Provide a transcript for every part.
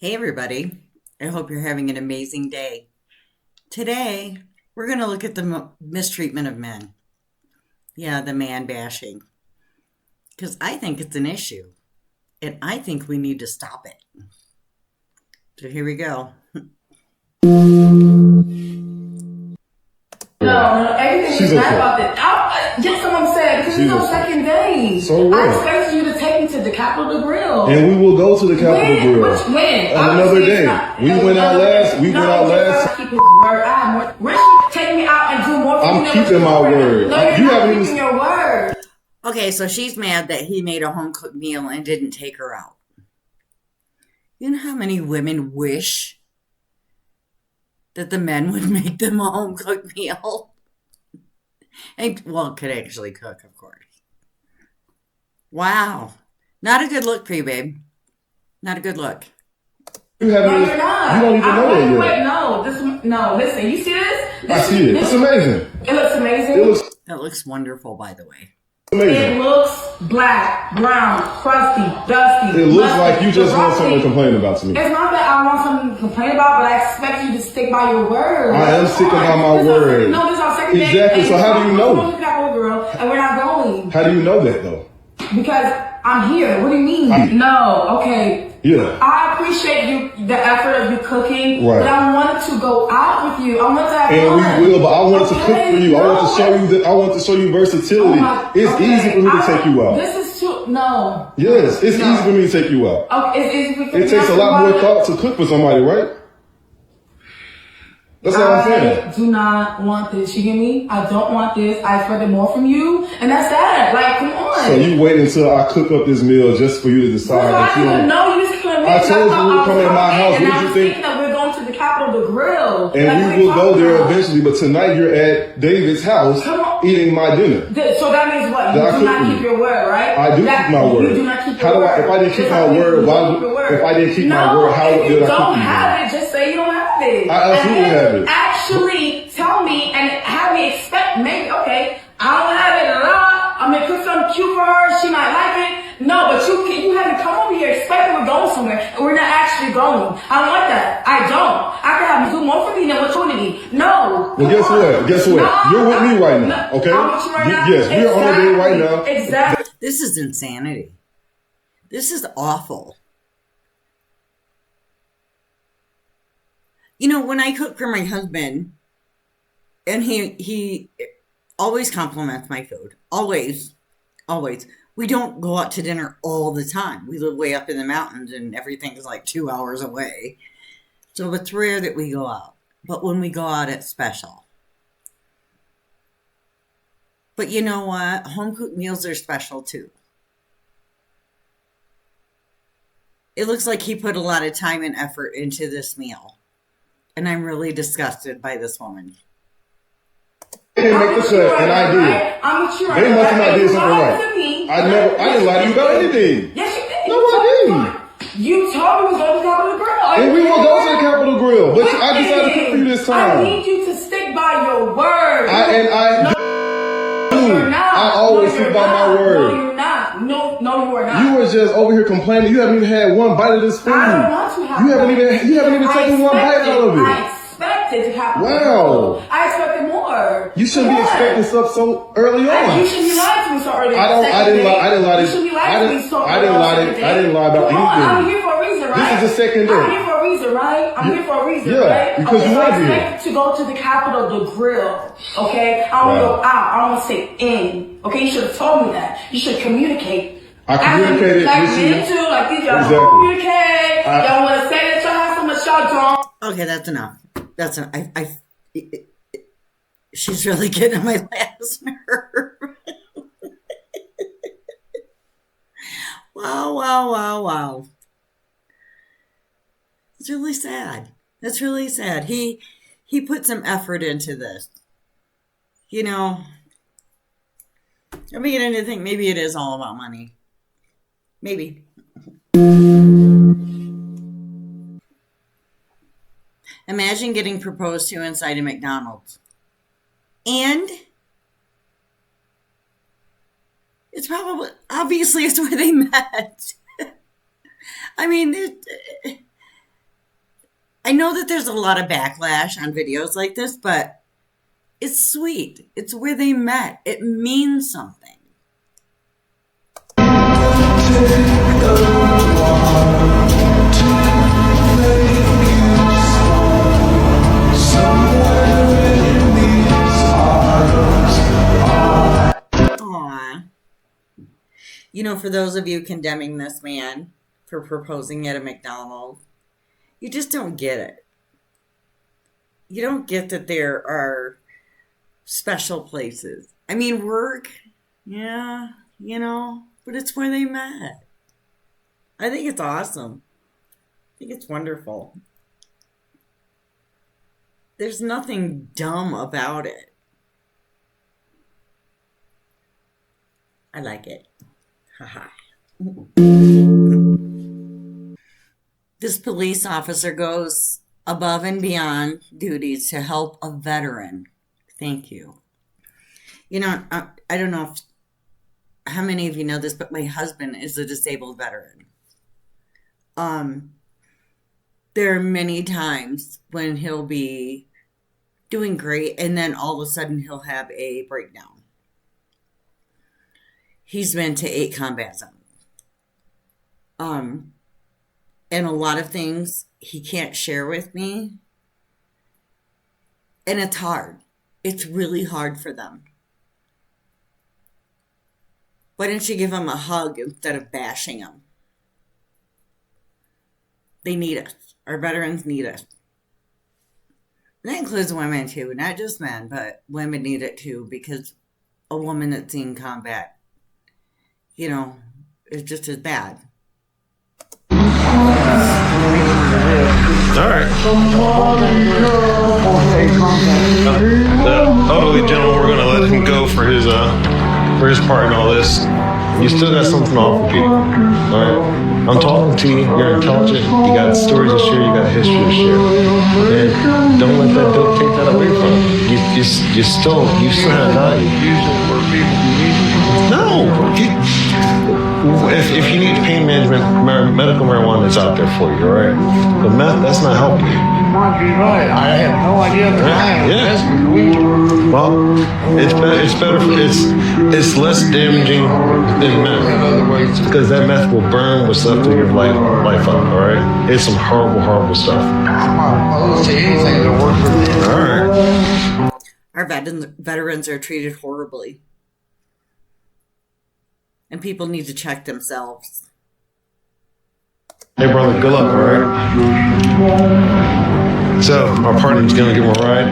Hey, everybody. I hope you're having an amazing day. Today, we're going to look at the mistreatment of men. Yeah, the man bashing. Because I think it's an issue. And I think we need to stop it. So here we go. No, everything is bad about this. Just someone said, because it's our second day. So what? I expect you to take me to the Capitol Grill. And we will go to the Capitol Grill. When? On another day. We went out last. Keep his word. Rich, take me out and do more for I'm you. keeping my word. No, you're You not haven't even keeping your word. Okay, so she's mad that he made a home cooked meal and didn't take her out. You know how many women wish that the men would make them a home cooked meal? And, well, could actually cook, of course. Wow. Not a good look for you, babe. Not a good look. You haven't. No, you're not. You don't even know it yet. Wait, no. Listen, you see this? I see it. It's amazing. It looks amazing. That looks wonderful, by the way. Amazing. It looks black, brown, crusty, dusty. It looks like you just want something to complain about to me. It's not that I want something to complain about, but I expect you to stick by your word. I am sticking by my word. No, this is our second day. Exactly. So how do you know? We're going to the Capitol Grill, and we're not going. How do you know that though? Because I'm here. What do you mean? No, okay. Yeah. I appreciate you, the effort of you cooking, Right. but I wanted to go out with you. I wanted to have And fun. we will, but I wanted to cook for you. I want to show you that. I want to show you versatility. It's easy for me to take you out. This is too. No. Yes, it's easy for me to take you out. Okay, it's easy for It takes a lot more thought to cook for somebody, right? That's what I'm saying. I do not want this. You get me? I don't want this. I expected more from you, and that's that. Like, come on. So you wait until I cook up this meal just for you to decide that you don't. No, you just couldn't. I told you we were coming to my house. What did you think? That we're going to the Capitol to grill, And we will go there eventually. But tonight you're at David's house eating my dinner. So that means what? That I You do cook not for keep you. your word, right? I do keep my word. You do not keep How your do I? word. If I didn't keep my word, why? If I didn't keep my word, how if did you I don't keep have it, just say you don't have it. I absolutely And have it. Actually, tell me and have me expect. Maybe okay. I don't have it. I'm gonna cook something cute for her. She might like it. No, but you haven't come over here expecting we're going somewhere and we're not actually going. I don't like that. I don't. I can have do more for me than opportunity. No. Well, guess what? Guess what? No, You're with me right now. Okay? I'm with you right now. Yes, we're on a date right now. Exactly. This is insanity. This is awful. You know, when I cook for my husband, and he always compliments my food. Always. Always. We don't go out to dinner all the time. We live way up in the mountains and everything is like 2 hours away. So it's rare that we go out. But when we go out, it's special. But you know what? Home cooked meals are special too. It looks like he put a lot of time and effort into this meal. And I'm really disgusted by this woman. They didn't make the cut, and I did. I'm with you right They must have now. not did something right. I didn't lie to you about anything. Yes, you did. No, I didn't. You told me we was going to the Capitol Grill. And we will go to the Capitol Grill, but I decided to cook for you this time. I need you to stick by your word. You're not. I always stick by my word. No, you're not. No, you are not. You were just over here complaining. You haven't even had one bite of this food. I don't want to have You haven't even taken one bite out of it. I expected to have. Wow. I expected more. You shouldn't be expecting stuff so early on. You shouldn't be lying to me so early. I didn't lie. You shouldn't be lying to me so early. I didn't lie about Come on, anything. I'm here for a reason, right? This is the second day. I'm here for a reason, right? I'm here for a reason, Yeah, right? because you want to be I here. expect to go to the Capitol to grill, okay? I want to go out. I want to stay in, okay? You should have told me that. You should communicate. I communicated like with you. me too, like these y'all Exactly. don't communicate. Y'all want to say that y'all have so much y'all don't. Okay, that's enough. That's enough. She's really getting on my last nerve. Wow. It's really sad. That's really sad. He put some effort into this. You know, I'm beginning to think maybe it is all about money. Maybe. Imagine getting proposed to inside a McDonald's. And it's obviously it's where they met. I mean, I know that there's a lot of backlash on videos like this, but it's sweet. It's where they met. It means something. Aww. You know, for those of you condemning this man for proposing at a McDonald's, you just don't get it. You don't get that there are special places. I mean, work, yeah, you know, but it's where they met. I think it's awesome. I think it's wonderful. There's nothing dumb about it. I like it. Haha. This police officer goes above and beyond duties to help a veteran. Thank you. You know, I don't know how many of you know this, but my husband is a disabled veteran. There are many times when he'll be doing great and then all of a sudden he'll have a breakdown. He's been to 8 combat zones. And a lot of things he can't share with me. And it's hard. It's really hard for them. Why don't you give them a hug instead of bashing them? They need us. Our veterans need us. And that includes women too, not just men, but women need it too, because a woman that's seen combat, you know, is just as bad. All right. The elderly gentleman, we're gonna let him go for his part in all this. You still got something to offer people. All right. I'm talking to you. You're intelligent. You got stories to share. You got a history to share. And don't let that dope take that away from you. You still have value. No. If you need pain management, medical marijuana is out there for you, all right? But meth, that's not helping you. Right. I have no idea the time. Yeah. Well, it's better. It's less damaging than meth because that meth will burn what's left of your life up. All right. It's some horrible stuff. I'm not opposed to anything that works for me. All right. Our veterans are treated horribly. And people need to check themselves. Hey, brother, good luck, all right? So, our partner's gonna give him a ride.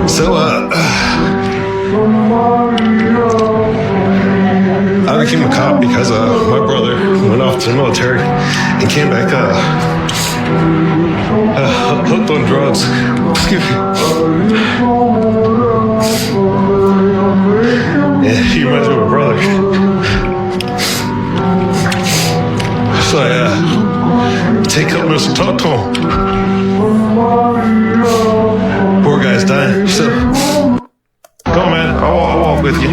So, I became a cop because my brother went off to the military and came back hooked on drugs. Excuse me. Yeah, he reminds me of a brother. So I take up minutes to talk to him. Poor guy's dying. So, go on, man. I'll walk with you.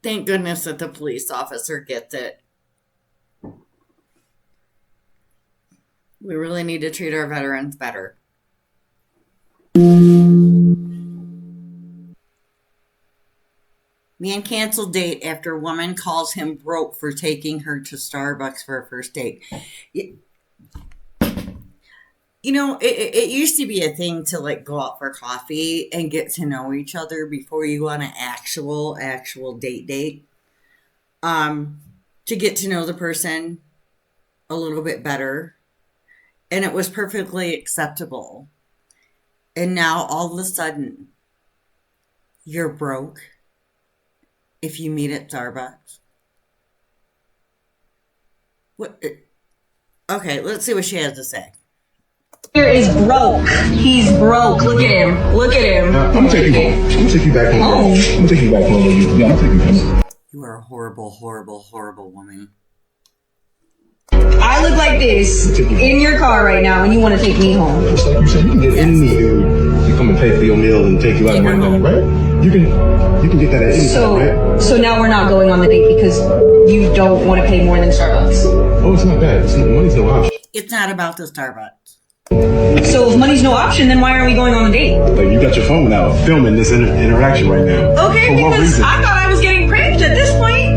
Thank goodness that the police officer gets it. We really need to treat our veterans better. Man canceled date after woman calls him broke for taking her to Starbucks for a first date. You know, it used to be a thing to like go out for coffee and get to know each other before you go on an actual date. To get to know the person a little bit better. And it was perfectly acceptable. And now all of a sudden, you're broke if you meet at Starbucks. What? Okay, let's see what she has to say. Here is broke. He's broke. Look at him. Look at him. I'm gonna take you home. I'm gonna take you back home. Oh. I'm gonna take you back home. Yeah, I'm gonna take you home. You are a horrible woman. I look like this in your car right now, and you want to take me home. Just like you said, you can get in me, dude. You come and pay for your meal and take you out of my car, right? You can get that at any time, right? So now we're not going on the date because you don't want to pay more than Starbucks. Oh, it's not bad. Money's no option. It's not about the Starbucks. So if money's no option, then why aren't we going on the date? Like, you got your phone out filming this interaction right now. Okay, For what because reason? I thought I was getting pranked at this point.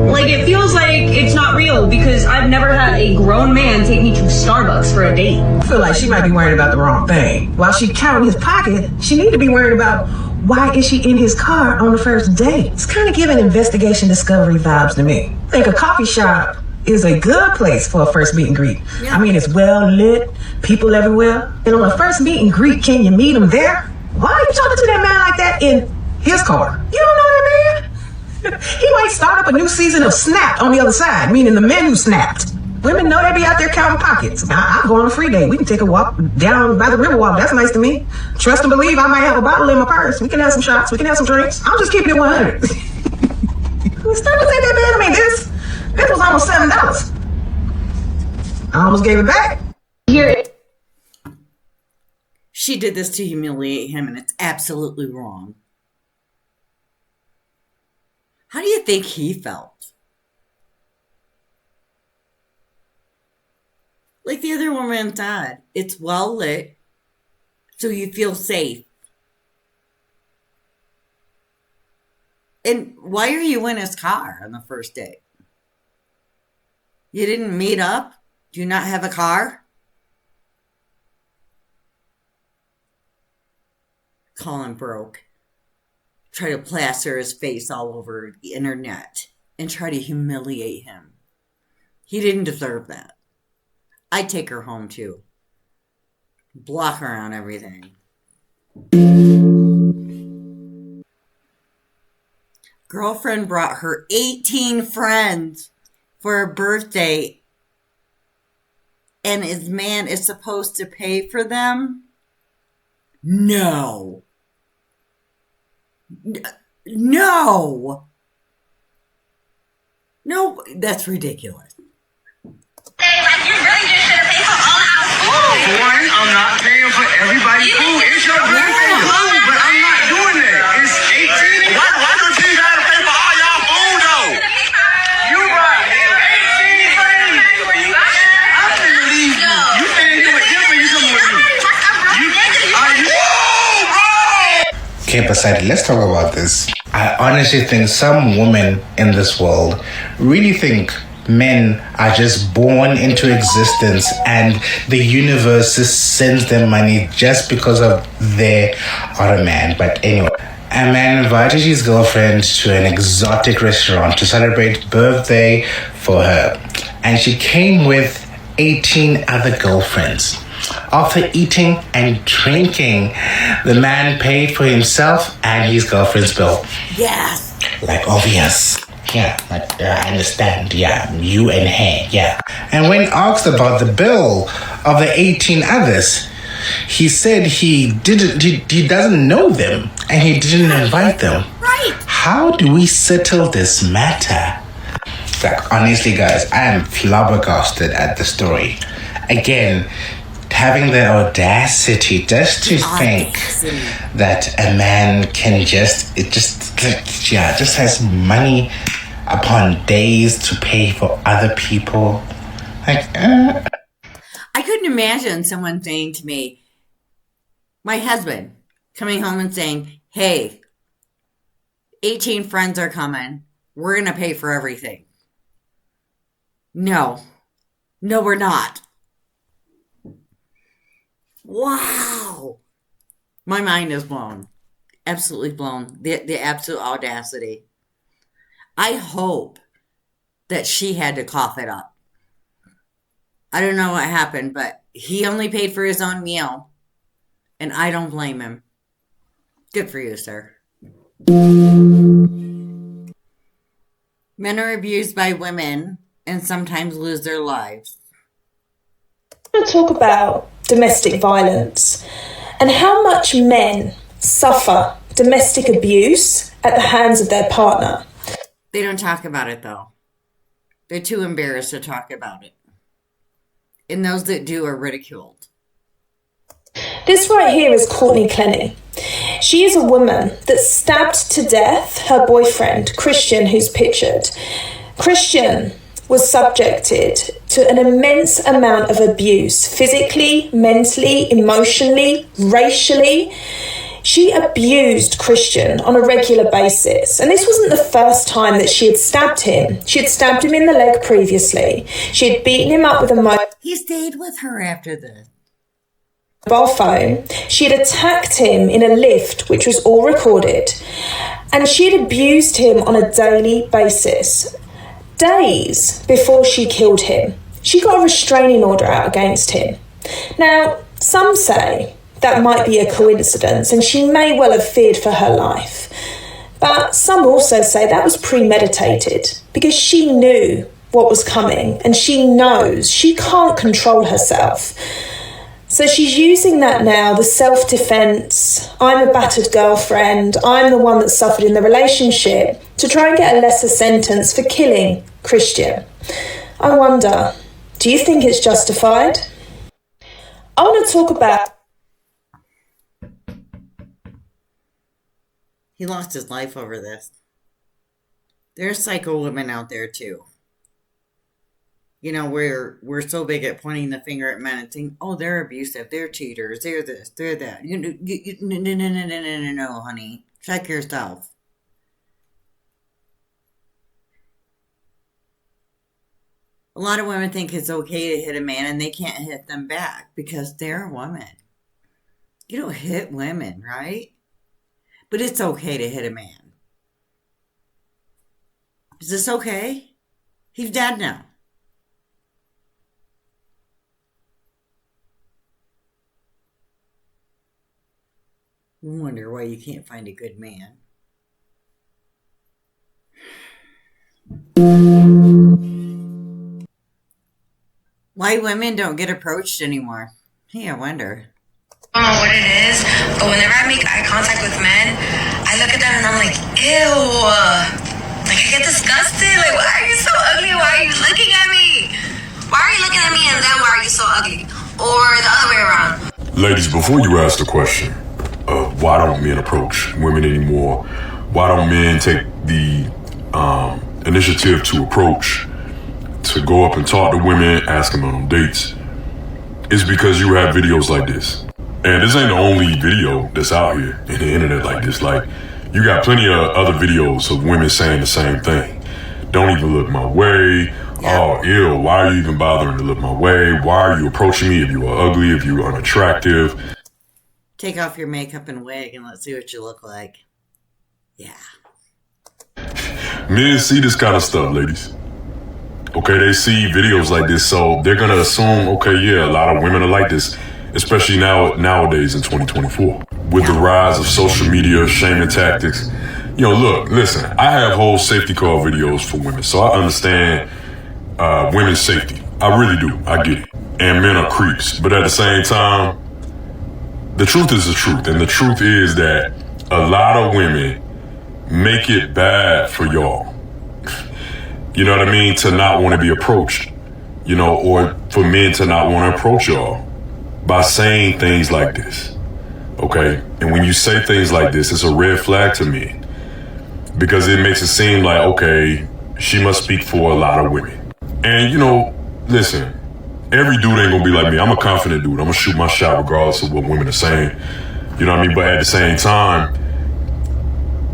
Like, it feels like it's not real because I've never had a grown man take me to Starbucks for a date. I feel like she might be worried about the wrong thing. While she counting his pocket, she need to be worried about why is she in his car on the first date. It's kind of giving investigation discovery vibes to me. I think a coffee shop is a good place for a first meet and greet. Yeah. I mean, it's well lit, people everywhere. And on a first meet and greet, can you meet him there? Why are you talking to that man like that in his car? You don't know that man? He might start up a new season of Snapped on the other side, meaning the men who snapped. Women know they be out there counting pockets. I'll go on a free date. We can take a walk down by the river walk. That's nice to me. Trust and believe I might have a bottle in my purse. We can have some shots. We can have some drinks. I'm just keeping it 100. Starbucks ain't that bad. I mean, this was almost $7. I almost gave it back. Here, She did this to humiliate him, and it's absolutely wrong. How do you think he felt? Like the other woman said, it's well lit, so you feel safe. And why are you in his car on the first date? You didn't meet up? Do you not have a car? Call him broke. Try to plaster his face all over the internet and try to humiliate him. He didn't deserve that. I'd take her home too. Block her on everything. Girlfriend brought her 18 friends for her birthday, and his man is supposed to pay for them? No. No. No, that's ridiculous. One, I'm not paying for everybody's food. It's your birthday, but I'm not doing that. It's 18. Why don't you gotta pay for all y'all food though? You right. 18 friends. I can't believe you. You saying you were giving you something with you. Are you? Okay, Poseidon, let's talk about this. I honestly think some women in this world really think men are just born into existence and the universe just sends them money just because of they are a man. But anyway, a man invited his girlfriend to an exotic restaurant to celebrate birthday for her, and she came with 18 other girlfriends. After eating and drinking, the man paid for himself and his girlfriend's bill. Yes. Like obvious. Yeah, I understand. Yeah, you and her. Yeah. And when asked about the bill of the 18 others, he said he doesn't know them and he didn't invite them. Right. How do we settle this matter? Like, honestly, guys, I am flabbergasted at the story. Again, having the audacity just to think that a man can just has money upon days to pay for other people. I couldn't imagine someone saying to me, my husband coming home and saying, hey, 18 friends are coming. We're going to pay for everything. No, we're not. Wow. My mind is blown. Absolutely blown. The absolute audacity. I hope that she had to cough it up. I don't know what happened, but he only paid for his own meal. And I don't blame him. Good for you, sir. Men are abused by women and sometimes lose their lives. I want to talk about domestic violence and how much men suffer domestic abuse at the hands of their partner. They don't talk about it, though. They're too embarrassed to talk about it. And those that do are ridiculed. This right here is Courtney Clenny. She is a woman that stabbed to death her boyfriend, Christian, who's pictured. Christian was subjected to an immense amount of abuse, physically, mentally, emotionally, racially. She abused Christian on a regular basis. And this wasn't the first time that she had stabbed him. She had stabbed him in the leg previously. She had beaten him up with a He stayed with her after this. mobile phone. She had attacked him in a lift, which was all recorded. And she had abused him on a daily basis. Days before she killed him, she got a restraining order out against him. Now, some say that might be a coincidence and she may well have feared for her life. But some also say that was premeditated because she knew what was coming and she knows she can't control herself. So she's using that now, the self-defense, I'm a battered girlfriend, I'm the one that suffered in the relationship, to try and get a lesser sentence for killing Christian. I wonder, do you think it's justified? I want to talk about... He lost his life over this. There's psycho women out there too. You know, we're so big at pointing the finger at men and saying, oh, they're abusive, they're cheaters, they're this, they're that. No, honey. Check yourself. A lot of women think it's okay to hit a man and they can't hit them back because they're a woman. You don't hit women, right? But it's okay to hit a man. Is this okay? He's dead now. I wonder why you can't find a good man. Why women don't get approached anymore? Hey, I wonder. I don't know what it is, but whenever I make eye contact with men, I look at them and I'm like, ew. Like, I get disgusted. Like, why are you so ugly? Why are you looking at me? Why are you looking at me and then why are you so ugly? Or the other way around. Ladies, before you ask the question of why don't men approach women anymore, why don't men take the initiative to approach, to go up and talk to women, ask them on dates, it's because you have videos like this. And this ain't the only video that's out here in the internet like this. Like, you got plenty of other videos of women saying the same thing. Don't even look my way. Oh, ew, why are you even bothering to look my way? Why are you approaching me if you are ugly, if you are unattractive? Take off your makeup and wig and let's see what you look like. Yeah. Men see this kind of stuff, ladies. Okay, they see videos like this, so they're gonna assume, okay, yeah, a lot of women are like this, especially nowadays in 2024. With the rise of social media, shaming tactics. You know, look, listen, I have whole safety car videos for women, so I understand women's safety. I really do, I get it. And men are creeps, but at the same time, the truth is the truth, and the truth is that a lot of women make it bad for y'all. You know what I mean? To not want to be approached, you know, or for men to not want to approach y'all by saying things like this. Okay? And when you say things like this, it's a red flag to me because it makes it seem like, okay, she must speak for a lot of women. And, you know, listen, every dude ain't gonna be like me. I'm a confident dude. I'm gonna shoot my shot regardless of what women are saying. You know what I mean? But at the same time,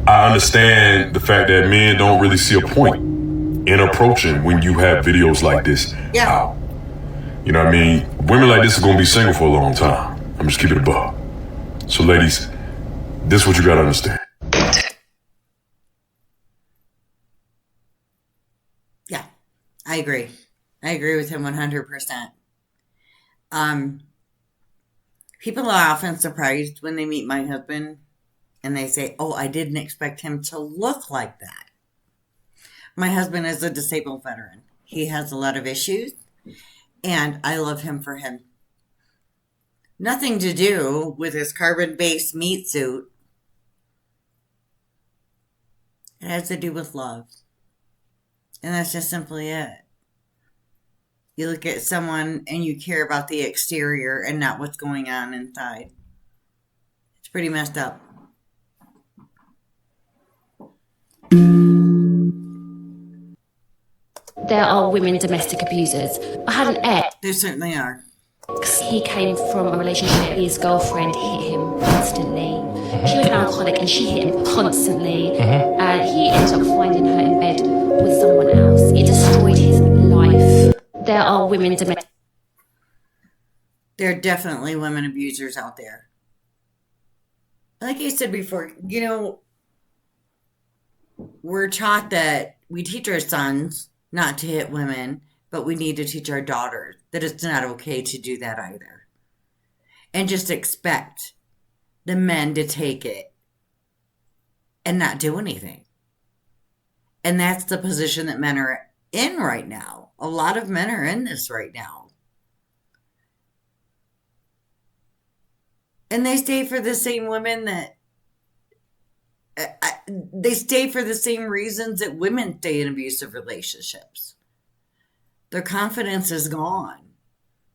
I understand the fact that men don't really see a point in approaching when you have videos like this out. You know what I mean? Women like this are gonna be single for a long time. I'm just keeping it above. So ladies, this is what you gotta understand. Yeah, I agree. I agree with him 100%. People are often surprised when they meet my husband and they say, oh, I didn't expect him to look like that. My husband is a disabled veteran. He has a lot of issues, and I love him for him. Nothing to do with his carbon-based meat suit. It has to do with love. And that's just simply it. You look at someone and you care about the exterior and not what's going on inside. It's pretty messed up. There are women domestic abusers. I had an ex. There certainly are. He came from a relationship. His girlfriend hit him constantly. She was an alcoholic and she hit him constantly. He ended up finding her in bed with someone else. It destroyed his life. There are women domestic. There are definitely women abusers out there. Like I said before, we're taught that we teach our sons not to hit women, but we need to teach our daughters that it's not okay to do that either. And just expect the men to take it and not do anything. And that's the position that men are in right now. A lot of men are in this right now. And they stay for the same women that they stay for the same reasons that women stay in abusive relationships. Their confidence is gone.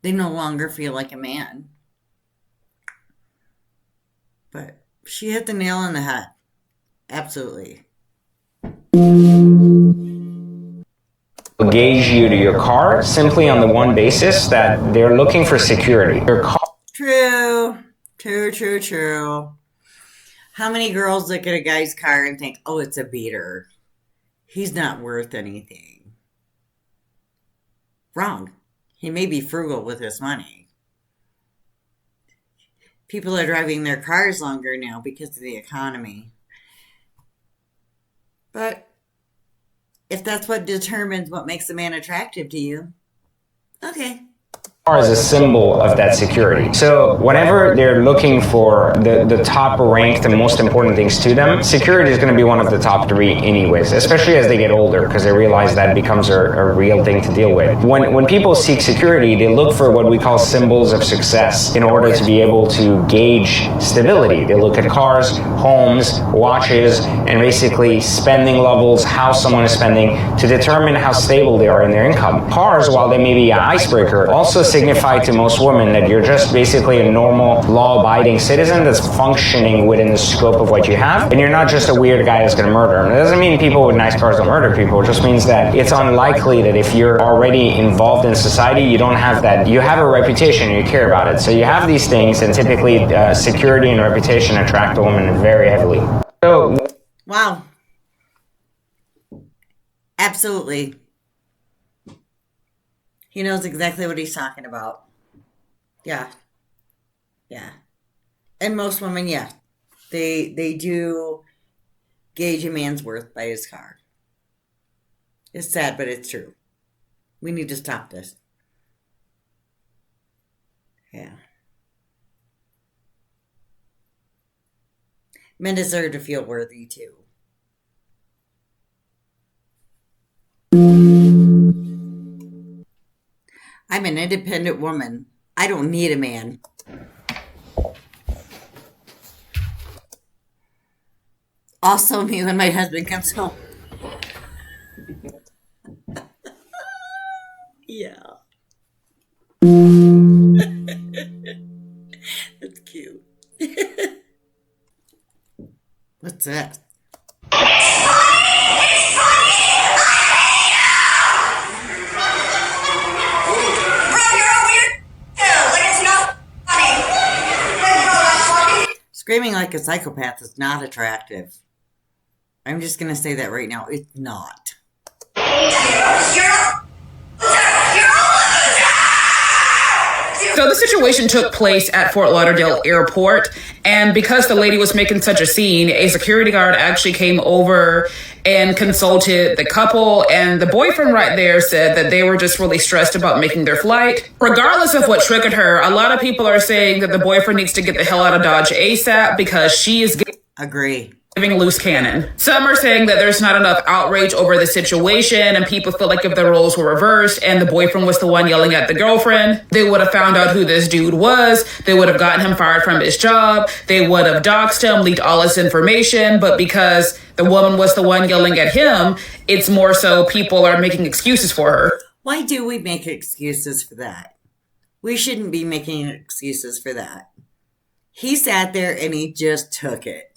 They no longer feel like a man. But she hit the nail on the head. Absolutely. Gauge you to your car simply on the one basis that they're looking for security. Your car. True. How many girls look at a guy's car and think, oh, it's a beater. He's not worth anything. Wrong. He may be frugal with his money. People are driving their cars longer now because of the economy. But if that's what determines what makes a man attractive to you, okay. As a symbol of that security. So whenever they're looking for the top ranked and most important things to them, security is going to be one of the top three anyways, especially as they get older, because they realize that becomes a real thing to deal with. When people seek security, they look for what we call symbols of success in order to be able to gauge stability. They look at cars, homes, watches, and basically spending levels, how someone is spending, to determine how stable they are in their income. Cars, while they may be an icebreaker, also signify to most women that you're just basically a normal, law-abiding citizen that's functioning within the scope of what you have, and you're not just a weird guy that's going to murder them. It doesn't mean people with nice cars don't murder people. It just means that it's unlikely that if you're already involved in society, you don't have that. You have a reputation, you care about it. So you have these things, and typically security and reputation attract a woman very heavily. So, wow. Absolutely. He knows exactly what he's talking about. Yeah. And most women, yeah. They do gauge a man's worth by his car. It's sad, but it's true. We need to stop this. Yeah. Men deserve to feel worthy too. I'm an independent woman. I don't need a man. Also me when my husband comes home. Yeah. That's cute. What's that? Screaming like a psychopath is not attractive. I'm just going to say that right now. It's not. So the situation took place at Fort Lauderdale Airport, and because the lady was making such a scene, a security guard actually came over and consulted the couple, and the boyfriend right there said that they were just really stressed about making their flight. Regardless of what triggered her, a lot of people are saying that the boyfriend needs to get the hell out of Dodge ASAP because she is Agree. giving loose cannon. Some are saying that there's not enough outrage over the situation, and people feel like if the roles were reversed and the boyfriend was the one yelling at the girlfriend, they would have found out who this dude was. They would have gotten him fired from his job. They would have doxed him, leaked all his information. But because the woman was the one yelling at him, it's more so people are making excuses for her. Why do we make excuses for that? We shouldn't be making excuses for that. He sat there and he just took it.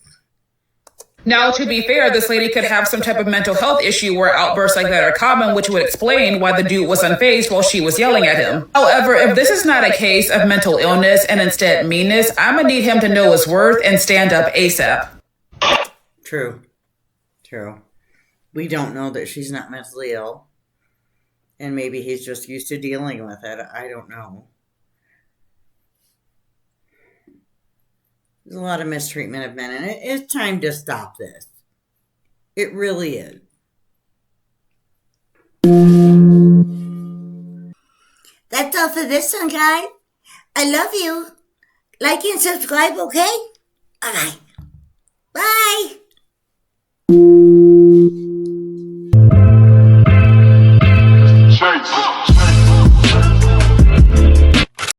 Now, to be fair, this lady could have some type of mental health issue where outbursts like that are common, which would explain why the dude was unfazed while she was yelling at him. However, if this is not a case of mental illness and instead meanness, I'm gonna need him to know his worth and stand up ASAP. True. We don't know that she's not mentally ill. And maybe he's just used to dealing with it. I don't know. There's a lot of mistreatment of men, and it's time to stop this. It really is. That's all for this one, guys. I love you. Like and subscribe, okay? Alright. Bye.